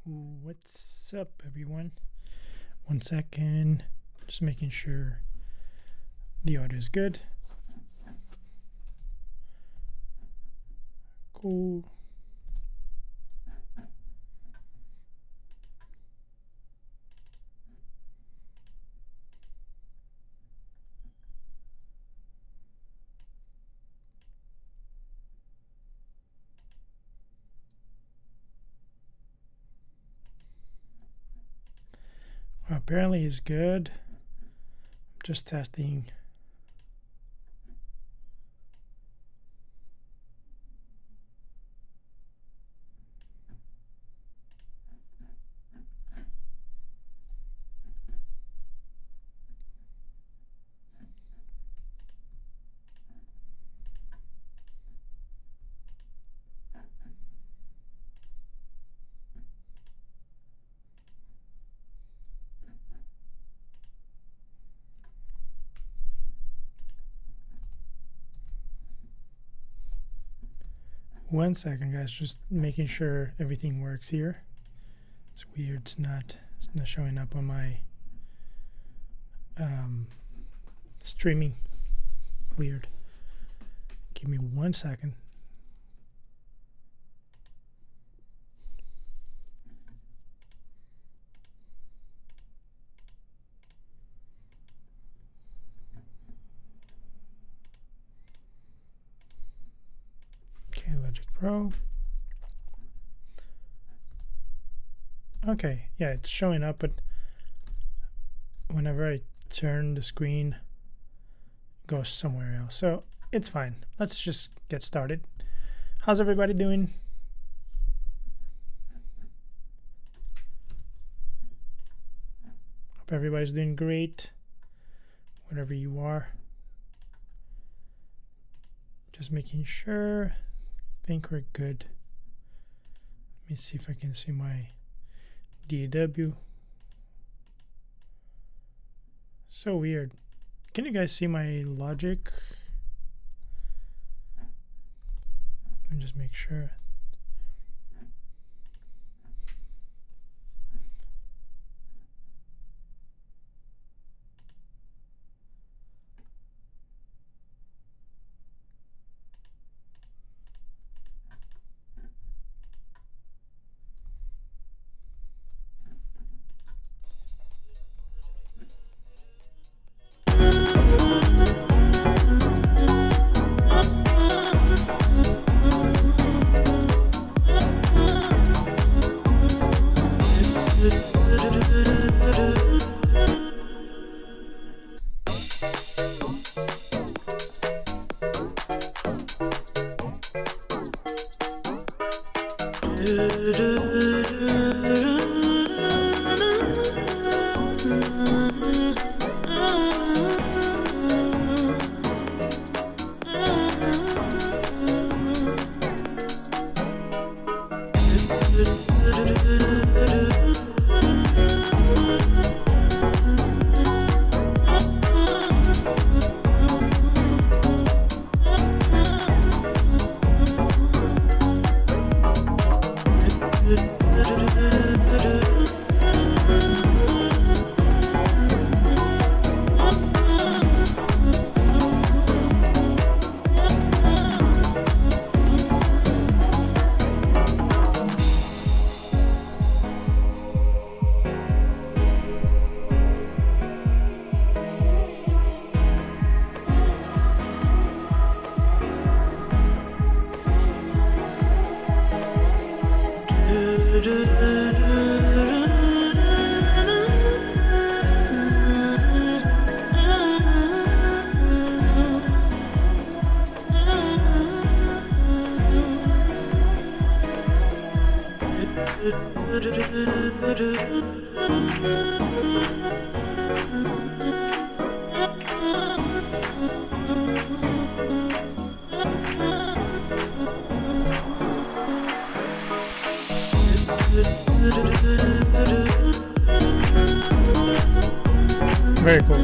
What's up, everyone? 1 second, just making sure the audio is good. Cool. Well, apparently it's good. Just testing. One second, guys, just making sure everything works here. It's weird, it's not showing up on my streaming. Weird. Give me 1 second. Logic Pro. Okay, yeah, it's showing up, but whenever I turn the screen, it goes somewhere else. So it's fine. Let's just get started. How's everybody doing? Hope everybody's doing great, whatever you are. Just making sure. I think we're good. Let me see if I can see my DAW. So weird. Can you guys see my Logic? Let me just make sure. Very cool.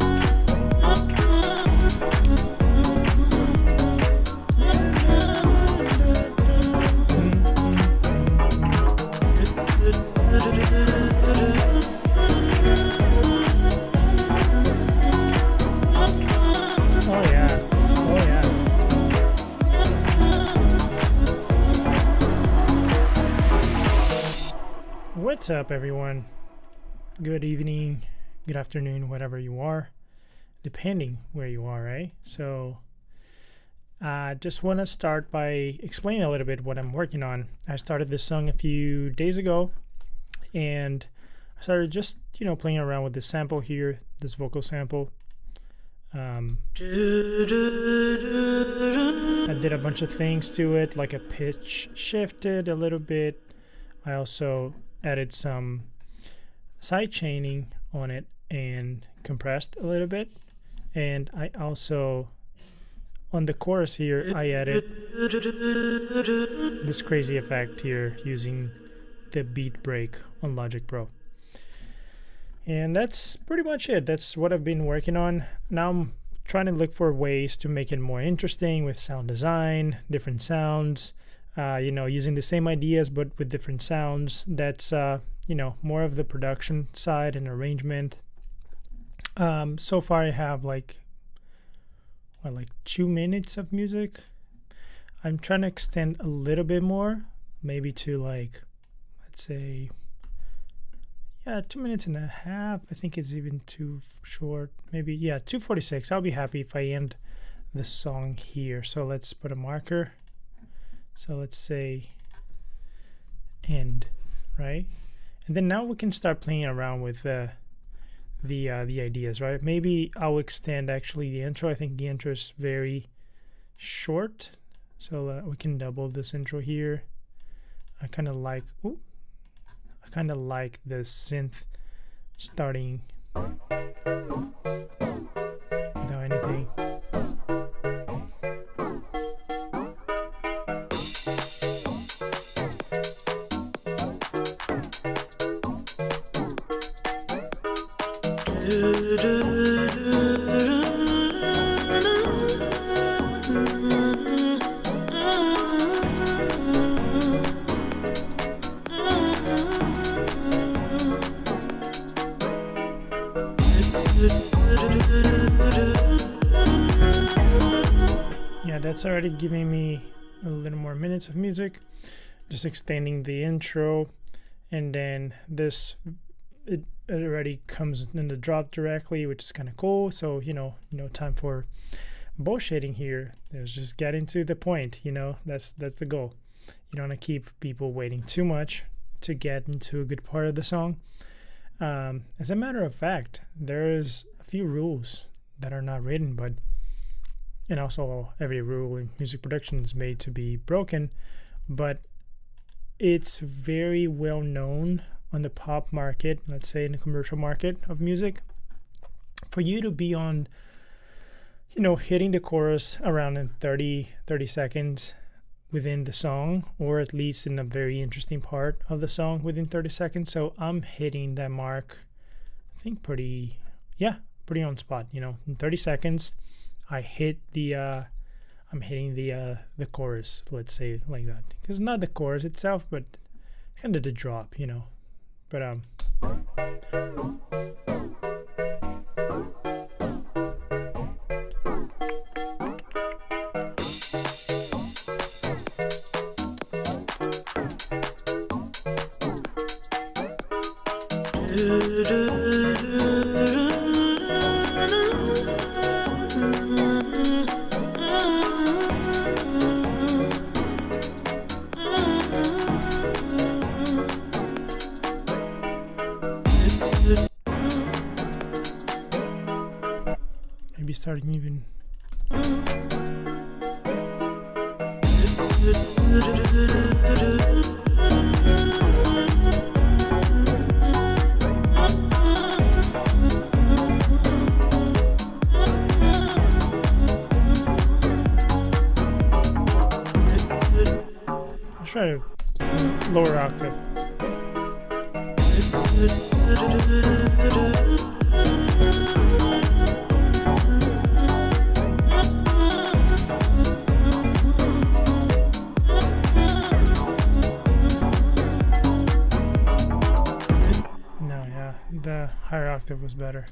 What's up, everyone? Good evening, good afternoon, whatever you are, depending where you are, right? So I just want to start by explaining a little bit what I'm working on. I started this song a few days ago, and I started just, playing around with this sample here, this vocal sample. I did a bunch of things to it, like a pitch shifted a little bit. I also added some side chaining on it and compressed a little bit. And I also, on the chorus here, I added this crazy effect here using the beat break on Logic Pro. And that's pretty much it. That's what I've been working on. Now I'm trying to look for ways to make it more interesting with sound design, different sounds, using the same ideas but with different sounds. That's more of the production side and arrangement. So far I have like 2 minutes of music. I'm trying to extend a little bit more, maybe to let's say 2 minutes and a half. I think it's even too short. Maybe 2:46. I'll be happy if I end the song here. So let's put a marker. So let's say end, right? And then now we can start playing around with the ideas, right? Maybe I'll extend actually the intro. I think the intro is very short, so we can double this intro here. I kind of like the synth starting without anything. That's already giving me a little more minutes of music, just extending the intro, and then it already comes in the drop directly, which is kind of cool. So no time for bullshitting here. There's just getting to the point. That's the goal. You don't want to keep people waiting too much to get into a good part of the song. As a matter of fact, there's a few rules that are not written, and also every rule in music production is made to be broken, but it's very well known on the pop market, let's say in the commercial market of music, for you to be on, hitting the chorus around in 30 seconds within the song, or at least in a very interesting part of the song within 30 seconds. So I'm hitting that mark, I think pretty on spot. In 30 seconds, I'm hitting the chorus, let's say like that. Because not the chorus itself, but kind of the drop, But maybe starting even. I'll try to lower octave. The higher octave was better.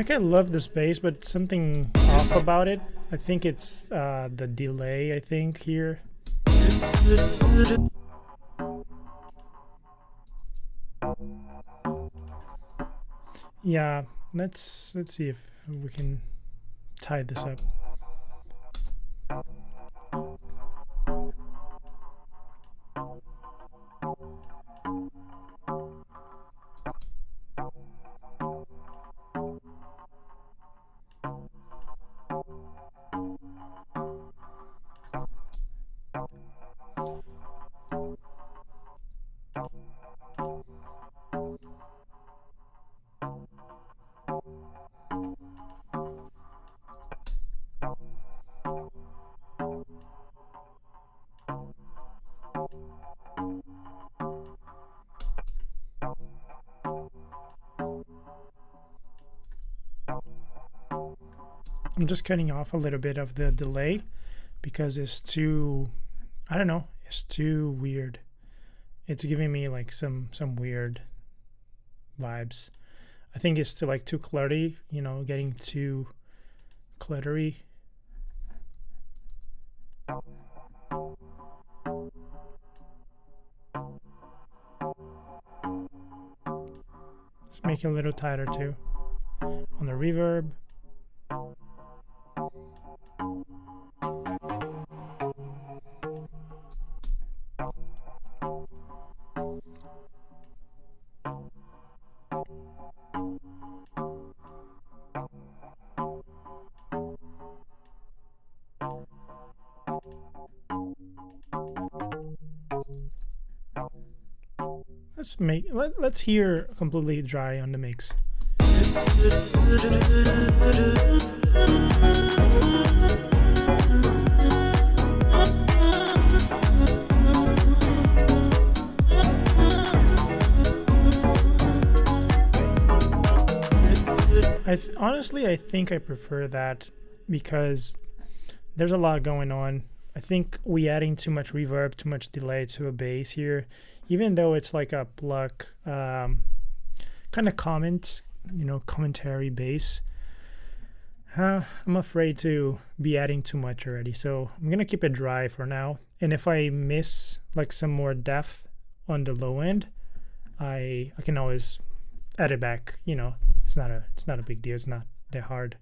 Like, I love this bass, but something off about it. I think it's the delay, I think, here. Yeah, let's see if we can tie this up. I'm just cutting off a little bit of the delay because it's too, I don't know, it's too weird. It's giving me like some weird vibes. I think it's too cluttery, you know, getting too cluttery. Let's make it a little tighter too on the reverb. Let's hear completely dry on the mix. Honestly, I think I prefer that because there's a lot going on. I think we adding too much reverb, too much delay to a bass here, even though it's like a pluck kind of commentary bass. I'm afraid to be adding too much already, so I'm gonna keep it dry for now. And if I miss like some more depth on the low end, I can always add it back. You know, it's not a big deal. It's not that hard.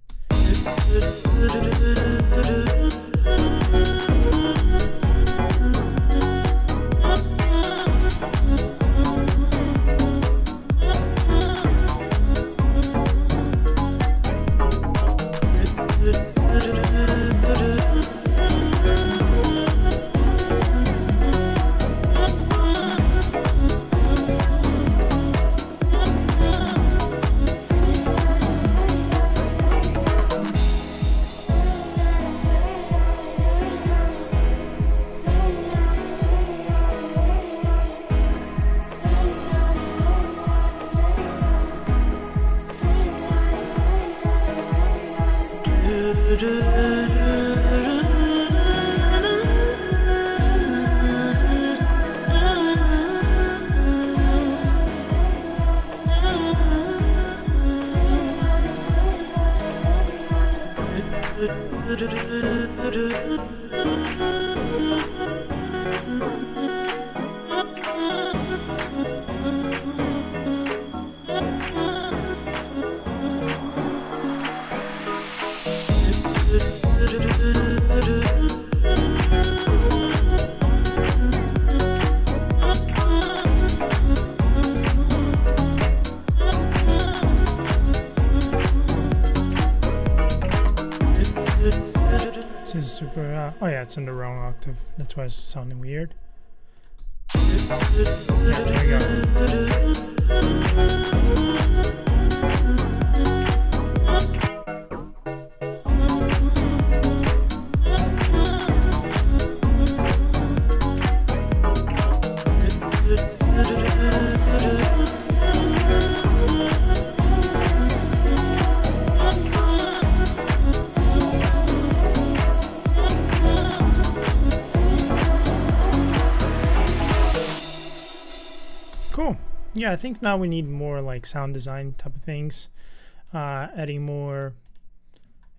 Oh yeah, it's in the wrong octave. That's why it's sounding weird. Yeah, there you go. Cool. Yeah, I think now we need more like sound design type of things. adding more,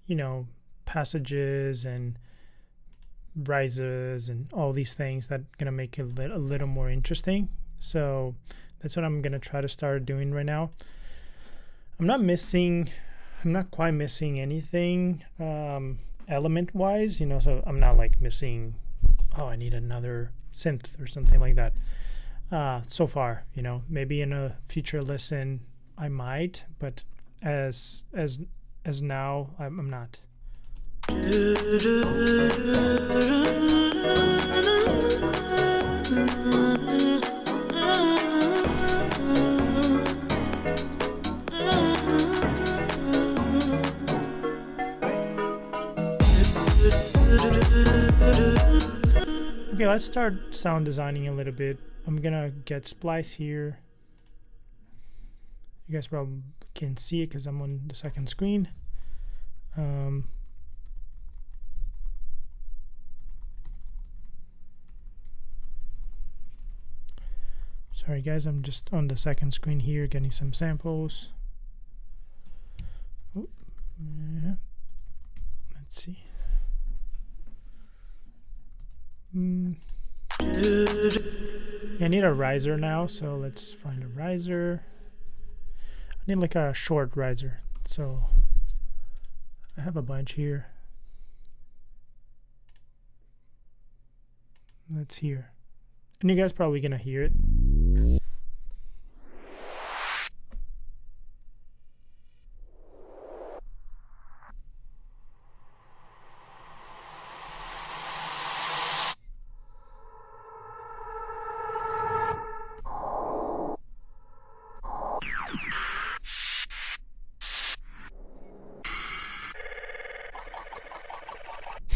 you know, passages and rises and all these things that gonna make it a little more interesting. So that's what I'm gonna try to start doing right now. I'm not quite missing anything element wise, you know, so I'm not like missing, oh, I need another synth or something like that so far, you know. Maybe in a future lesson I might, but as now I'm not. Okay, let's start sound designing a little bit. I'm gonna get Splice here. You guys probably can see it because I'm on the second screen. Sorry guys, I'm just on the second screen here getting some samples. Oh, yeah. Let's see. Yeah, I need a riser now, so let's find a riser. I need like a short riser, so I have a bunch here. Let's hear. And you guys probably gonna hear it.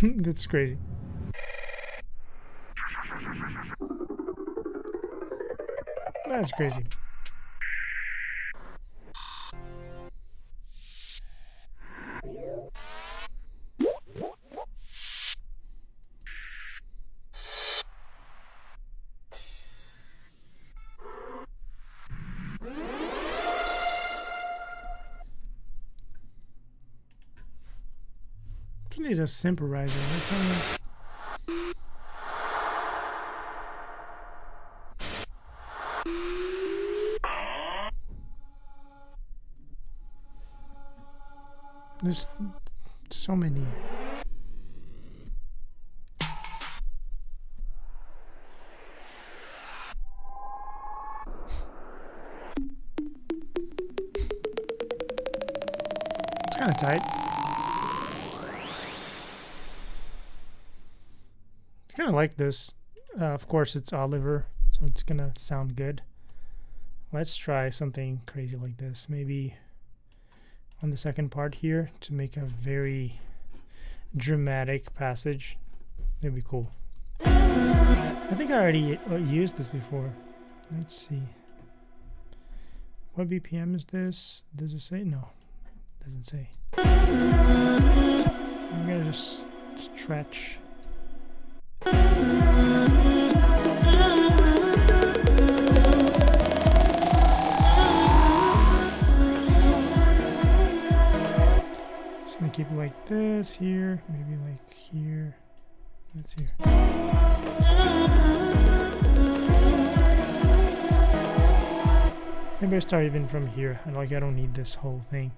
That's crazy. That's crazy. You need a sympathizer or something. There's so many. It's kind of tight. I kind of like this. Of course, it's Oliver, so it's gonna sound good. Let's try something crazy like this. Maybe on the second part here to make a very dramatic passage. That'd be cool. I think I already used this before. Let's see. What BPM is this? Does it say? No, it doesn't say. So I'm gonna just stretch. Just gonna keep it like this here, maybe like here. Let's hear. Maybe I start even from here. I don't need this whole thing.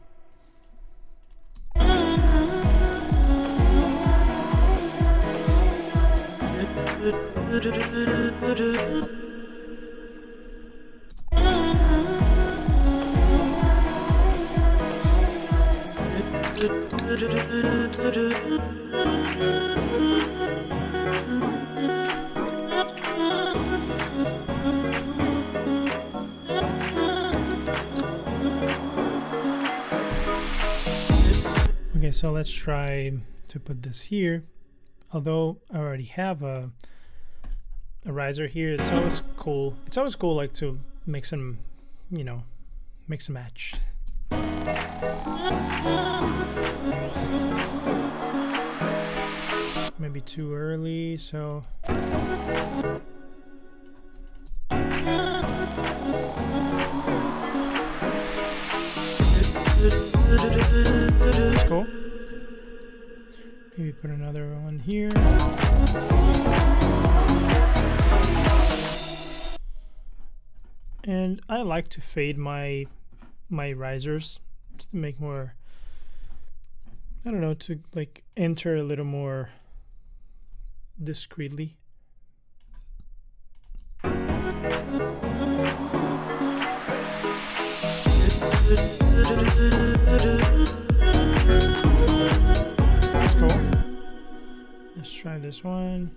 Okay, so let's try to put this here. Although I already have a riser here, it's always cool. It's always cool, like, to make some, you know, mix and match. Maybe too early, so. put another one here. And I like to fade my risers just to make more, I don't know, to like enter a little more discreetly. That's cool. Let's try this one.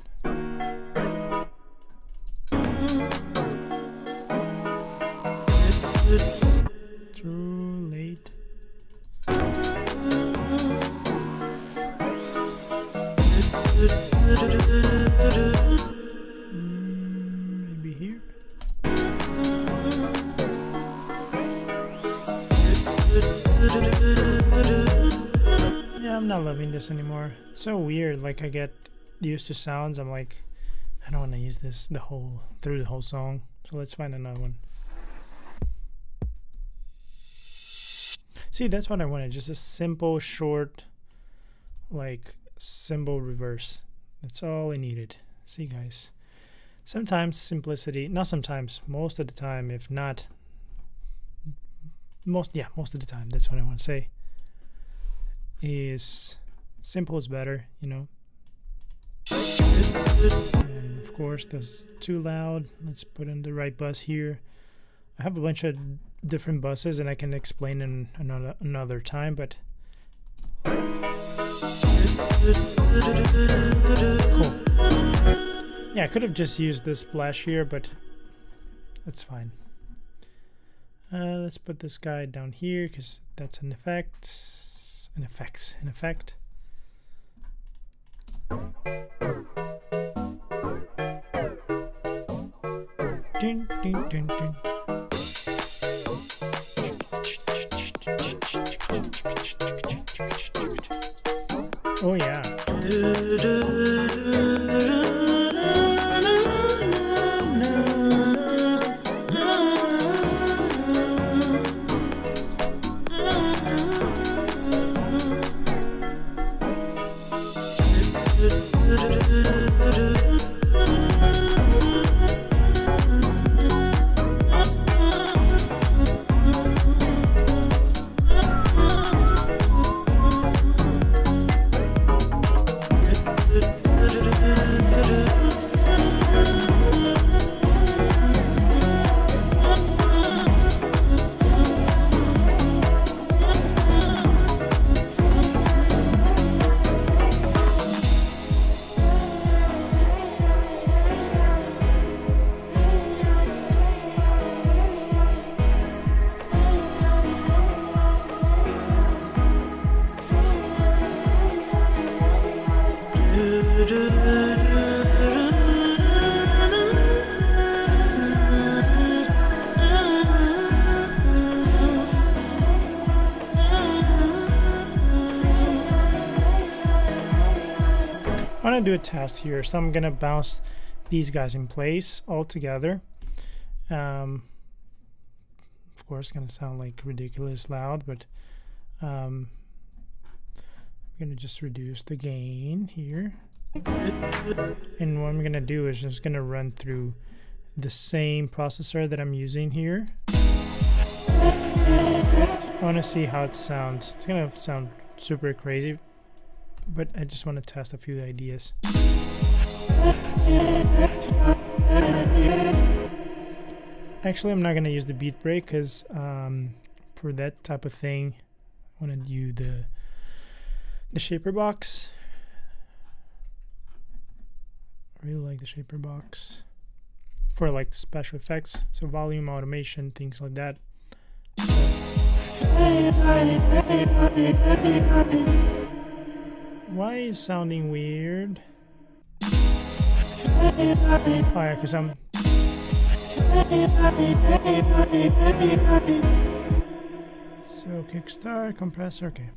Too late. Maybe here. Yeah, I'm not loving this anymore. It's so weird. Like I get used to sounds. I'm like, I don't want to use this through the whole song. So let's find another one. See, that's what I wanted. Just a simple, short, like cymbal reverse. That's all I needed. See, guys. Sometimes simplicity, not sometimes, most of the time, if not most of the time, that's what I want to say, is simple is better, you know. And of course, that's too loud. Let's put in the right bus here. I have a bunch of different buses and I can explain in another time, but cool. Yeah, I could have just used this splash here, but that's fine. Let's put this guy down here because that's an effect. An effect. Dun, dun, dun, dun. Oh yeah. I want to do a test here, so I'm gonna bounce these guys in place all together. Of course, it's gonna sound like ridiculous loud, but I'm gonna just reduce the gain here. And what I'm gonna do is just gonna run through the same processor that I'm using here. I want to see how it sounds. It's gonna sound super crazy, but I just want to test a few ideas. Actually, I'm not going to use the beat break because for that type of thing, I want to do the shaper box. I really like the shaper box for like special effects, so volume, automation, things like that. Why is sounding weird? Oh yeah, because I'm... So kickstart, compressor, okay.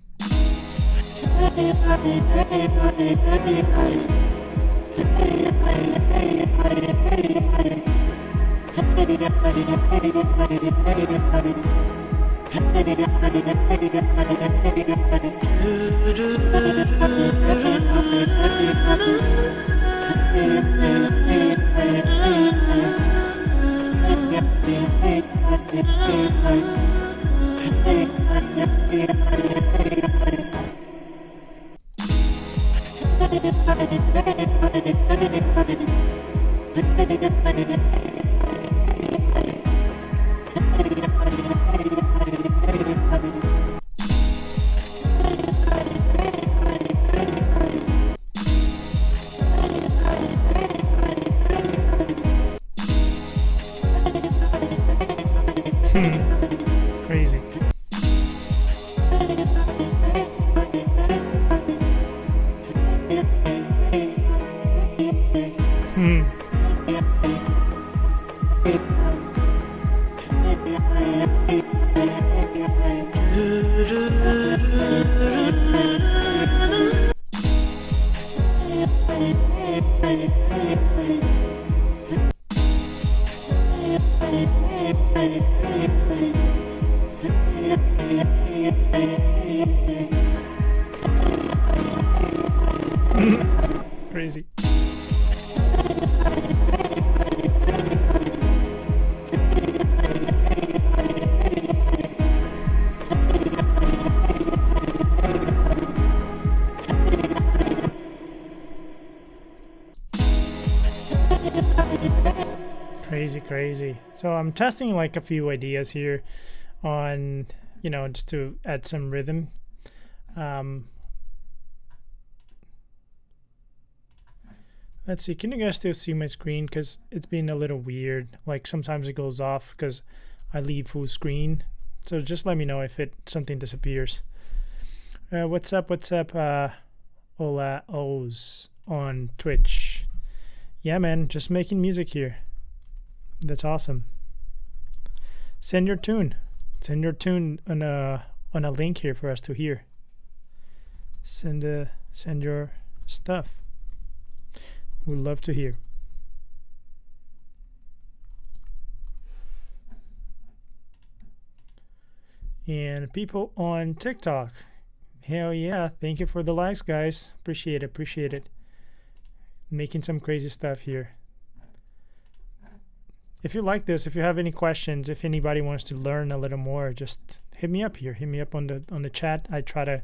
Crazy. Crazy. Crazy. So I'm testing like a few ideas here on, just to add some rhythm. Let's see, can you guys still see my screen? Because it's been a little weird. Like sometimes it goes off because I leave full screen. So just let me know if something disappears. What's up? Hola O's on Twitch. Yeah, man, just making music here. That's awesome. Send your tune on a link here for us to hear. Send your stuff. We'd love to hear. And people on TikTok, hell yeah, thank you for the likes, guys. Appreciate it. Making some crazy stuff here. If you like this, if you have any questions, if anybody wants to learn a little more, just hit me up here. Hit me up on the chat. I try to,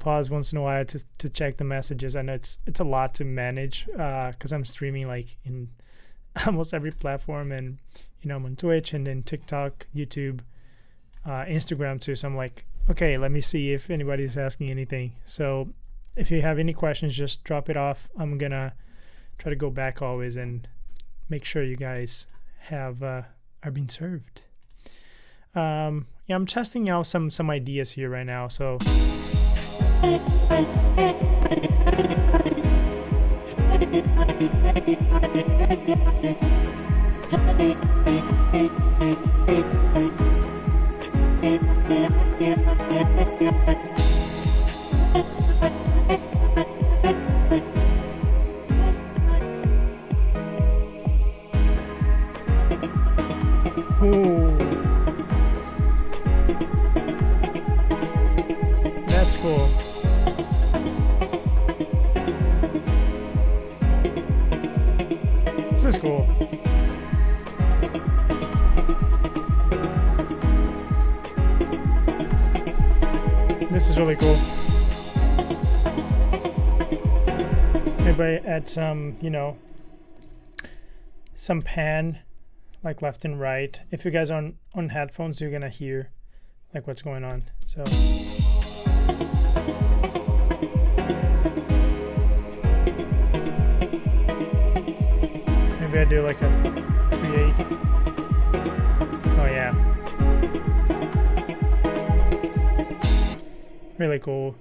pause once in a while to check the messages. I know it's a lot to manage because I'm streaming like in almost every platform, and I'm on Twitch and then TikTok, YouTube, Instagram too. So I'm like, okay, let me see if anybody's asking anything. So if you have any questions, just drop it off. I'm gonna try to go back always and make sure you guys are being served. I'm testing out some ideas here right now. So that's cool. This is cool. This is really cool. Maybe I add some, some pan, like left and right. If you guys are on headphones, you're gonna hear like what's going on. So maybe I do like a 3/8. Oh yeah. Really cool.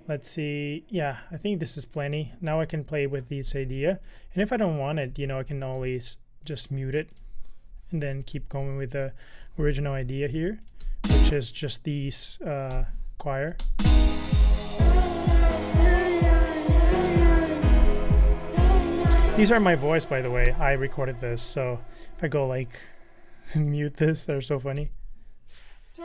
Let's see. Yeah, I think this is plenty. Now I can play with this idea. And if I don't want it, I can always just mute it and then keep going with the original idea here, which is just these choir. These are my voice, by the way. I recorded this, so if I go like mute this, they're so funny. You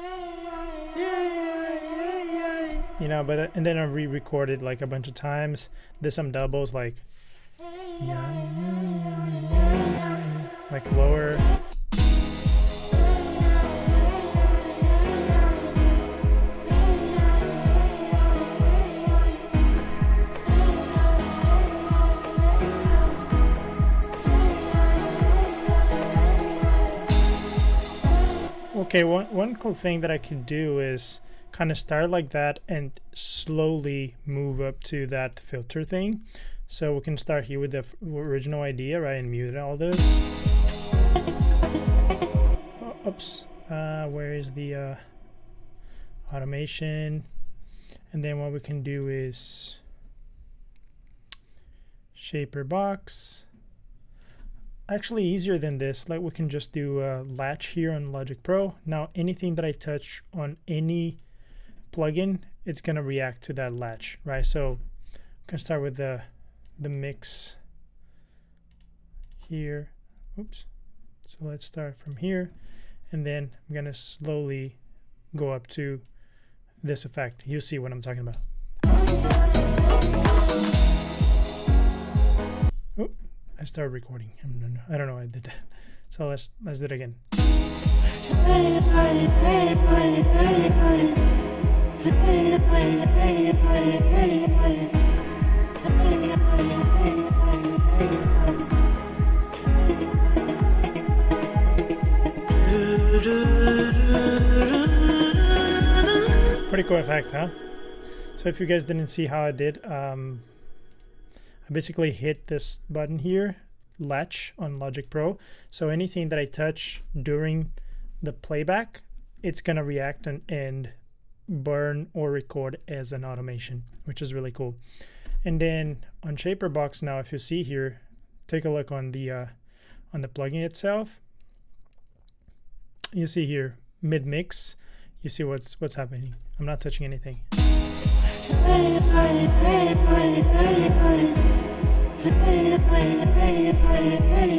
know, but and then I re-recorded like a bunch of times. There's some doubles like lower. Okay, one cool thing that I could do is kind of start like that and slowly move up to that filter thing. So we can start here with the original idea, right, and mute all this. Oh, oops, where is the automation? And then what we can do is shaper box. Actually easier than this, like we can just do a latch here on Logic Pro. Now anything that I touch on any plugin, it's gonna react to that latch, right? So I'm gonna start with the mix here. Oops. So let's start from here, and then I'm gonna slowly go up to this effect. You'll see what I'm talking about. Oh, I started recording. I don't know why I did that. So let's do it again. Pretty cool effect, huh? So if you guys didn't see how I did, I basically hit this button here, latch on Logic Pro. So anything that I touch during the playback, it's gonna react and burn or record as an automation, which is really cool. And then on Shaper Box now, if you see here, take a look on the plugin itself. You see here mid mix. You see what's happening. I'm not touching anything.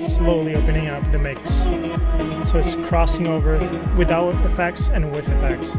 Slowly opening up the mix. So it's crossing over without effects and with effects.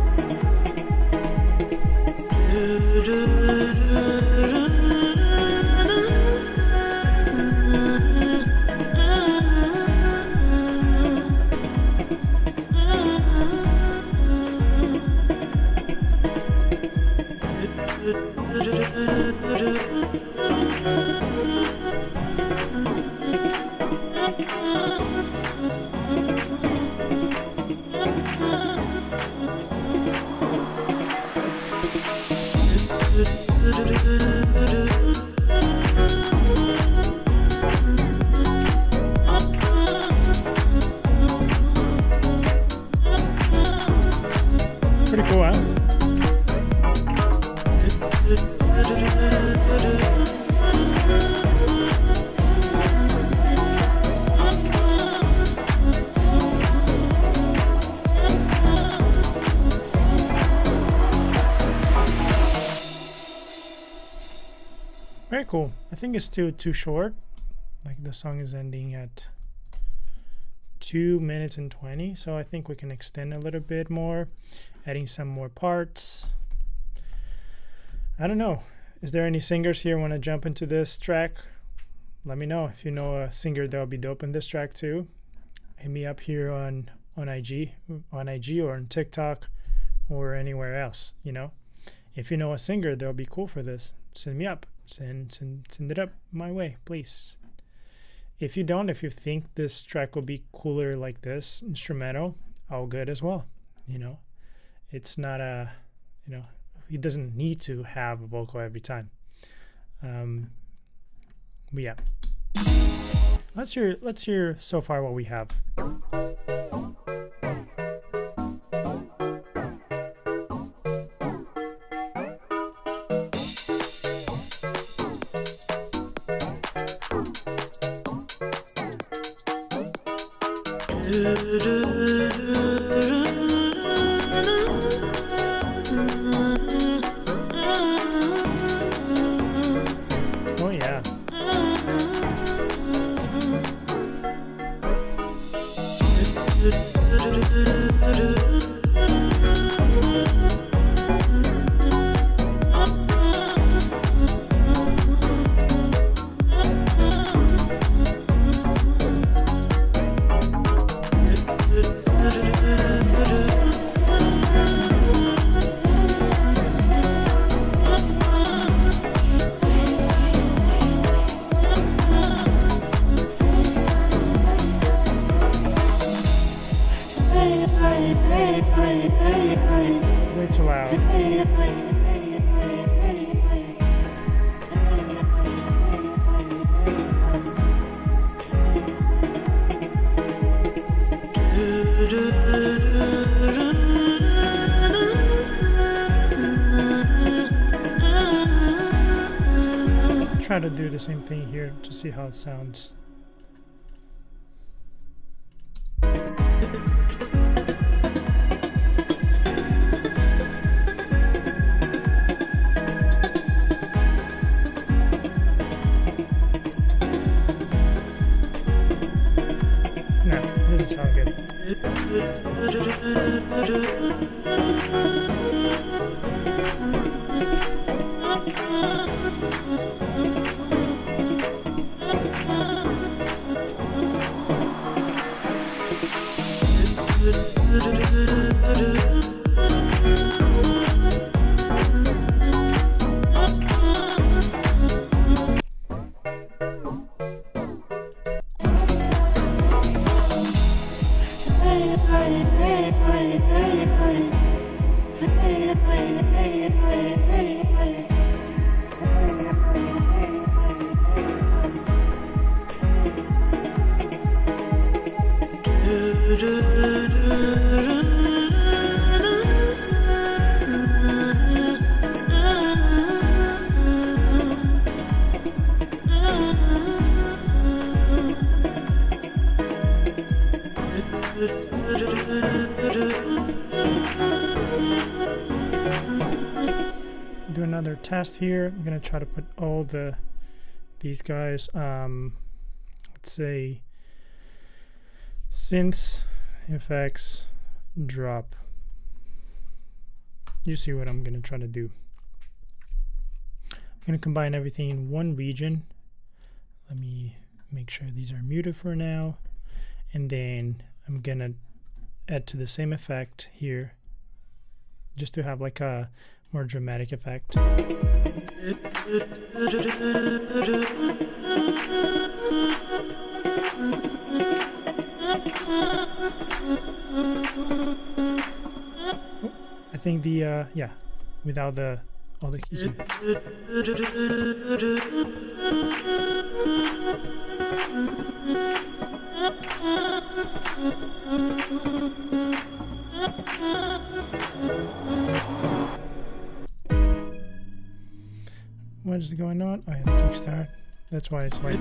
Pretty cool, huh? Very cool. I think it's too short. Like the song is ending at 2 minutes and 20, so I think we can extend a little bit more, adding some more parts. I don't know. Is there any singers here want to jump into this track? Let me know if you know a singer that will be dope in this track too. Hit me up here on IG or on TikTok or anywhere else. You know, if you know a singer that will be cool for this, send me up. Send it up my way, please. If you don't, if you think this track will be cooler like this instrumental, all good as well. You know, it's not a, you know, he doesn't need to have a vocal every time. But yeah, let's hear so far what we have. Oh yeah. too loud. Try to do the same thing here to see how it sounds. Now, this is how good. Do another test here. I'm gonna try to put all these guys, let's say synths, effects, drop. You see what I'm gonna try to do. I'm gonna combine everything in one region. Let me make sure these are muted for now, and then I'm gonna add to the same effect here just to have like a more dramatic effect. I think the yeah, without all the keys. What is going on? Oh yeah, the kickstart. That's why it's like.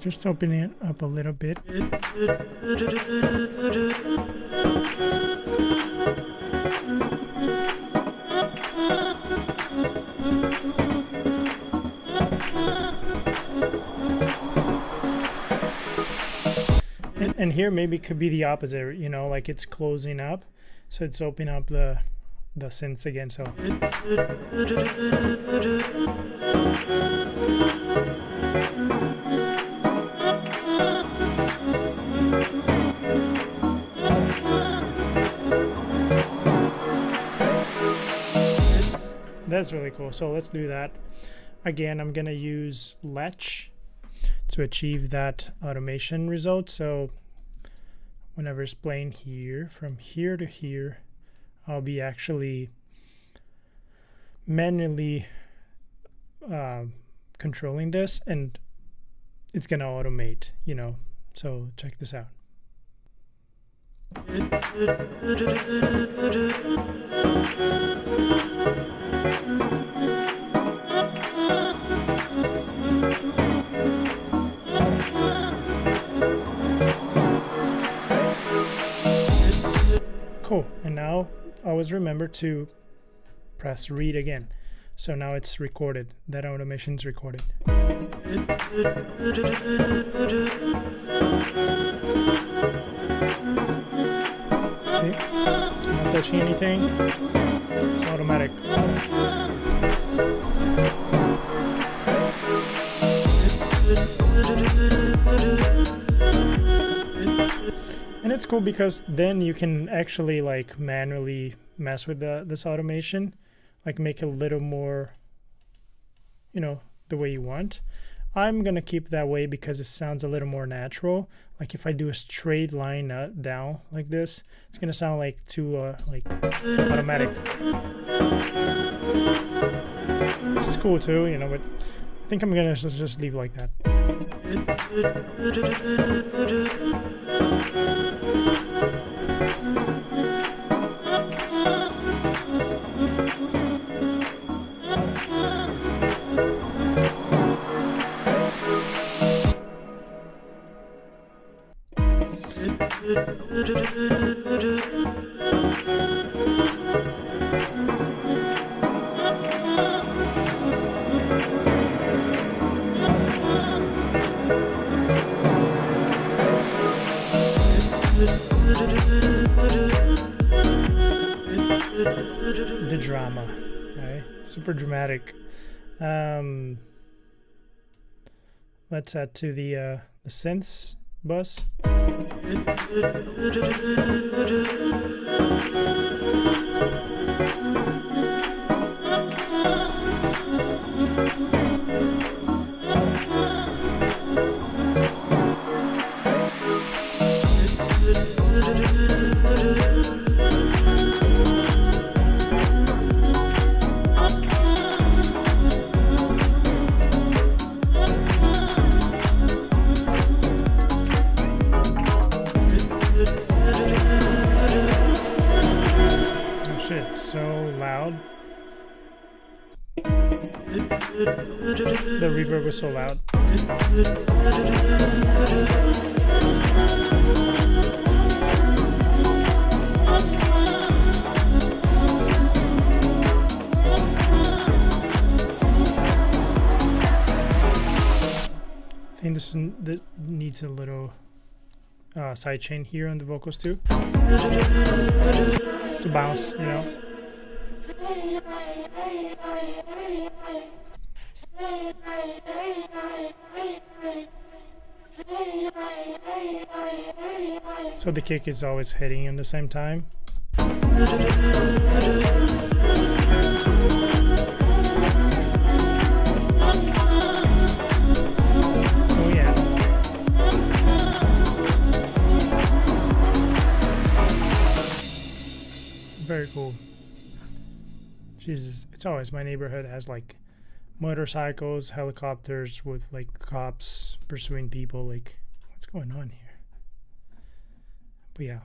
Just open it up a little bit. And here maybe it could be the opposite, you know, like it's closing up, so it's opening up the synths again. So that's really cool. So let's do that again. I'm gonna use Latch to achieve that automation result. So whenever it's playing here, from here to here, I'll be actually manually controlling this, and it's gonna automate, you know. So check this out. Cool, and now always remember to press read again. So now it's recorded, that automation's recorded. See? Not touching anything, it's automatic. And it's cool because then you can actually like manually mess with this automation, like make it a little more, you know, the way you want. I'm gonna keep that way because it sounds a little more natural. Like if I do a straight line down like this, it's gonna sound like too like automatic. It's cool too, you know, but I think I'm gonna just leave like that. The drama, right? Super dramatic. Let's add to the synths bus. So loud. The reverb was so loud. I think this needs a little sidechain here on the vocals too, to bounce, you know. So the kick is always hitting at the same time. Oh yeah. Very cool. Jesus, it's always, my neighborhood has like motorcycles, helicopters with like cops pursuing people. Like, what's going on here? But yeah.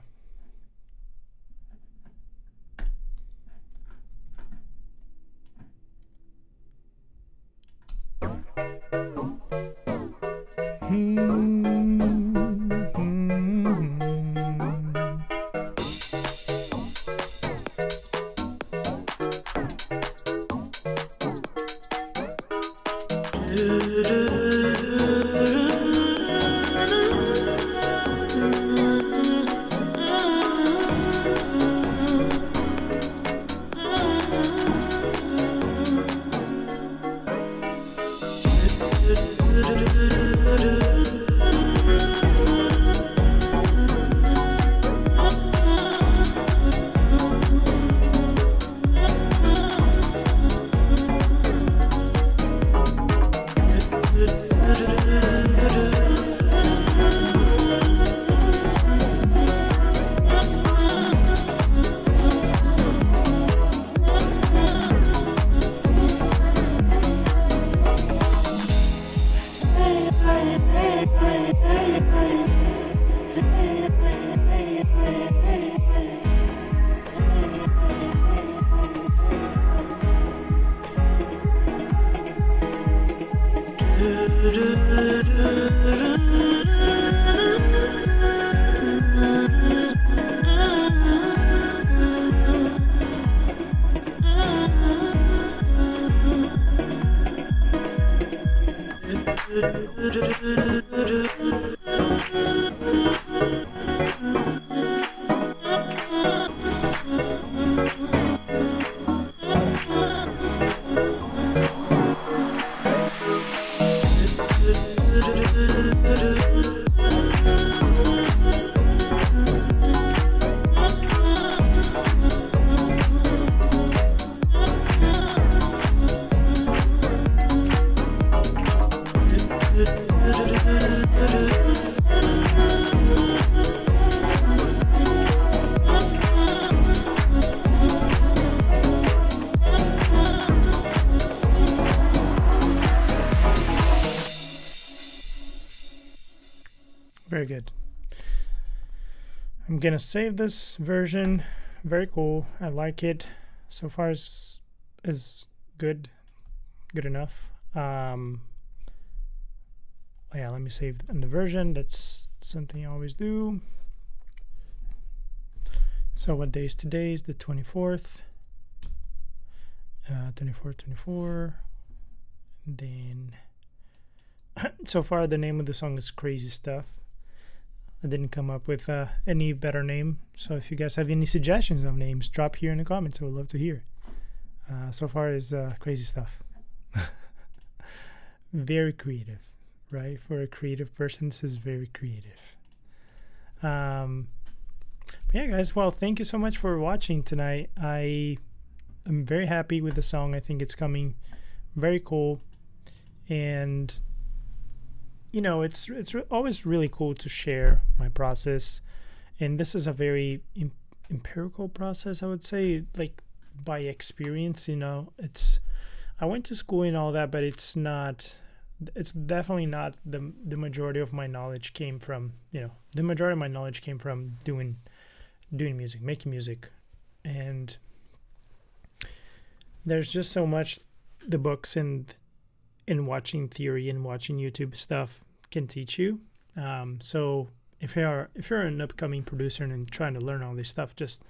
Very good. I'm gonna save this version. Very cool. I like it. So far is good enough. Yeah, let me save in the version. That's something I always do. So what day is today? Is the 24th. 24. And then so far the name of the song is Crazy Stuff. I didn't come up with any better name. So if you guys have any suggestions of names, drop here in the comments. I would love to hear. So far is Crazy Stuff. Very creative, right? For a creative person, this is very creative. Yeah, guys. Well, thank you so much for watching tonight. I'm very happy with the song. I think it's coming very cool. And you know, it's always really cool to share my process, and this is a very empirical process, I would say, like by experience. You know, I went to school and all that, but it's definitely not the majority of my knowledge came from, you know, the majority of my knowledge came from doing music, making music. And there's just so much the books and watching theory and watching YouTube stuff can teach you. So if you're an upcoming producer and trying to learn all this stuff, just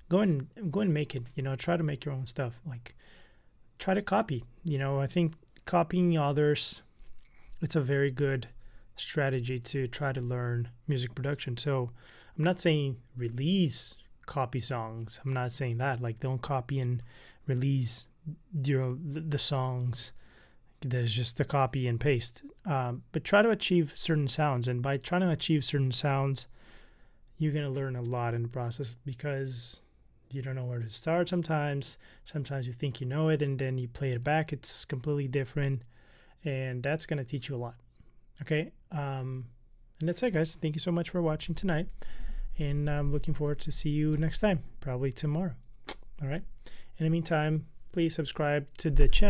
go and make it. You know, try to make your own stuff. Like, try to copy. You know, I think copying others, it's a very good strategy to try to learn music production. So I'm not saying release copy songs. I'm not saying that. Like, don't copy and release the songs. There's just the copy and paste. But try to achieve certain sounds. And by trying to achieve certain sounds, you're going to learn a lot in the process, because you don't know where to start sometimes. Sometimes you think you know it, and then you play it back. It's completely different. And that's going to teach you a lot. Okay? And that's it, guys. Thank you so much for watching tonight. And I'm looking forward to see you next time, probably tomorrow. All right? In the meantime, please subscribe to the channel.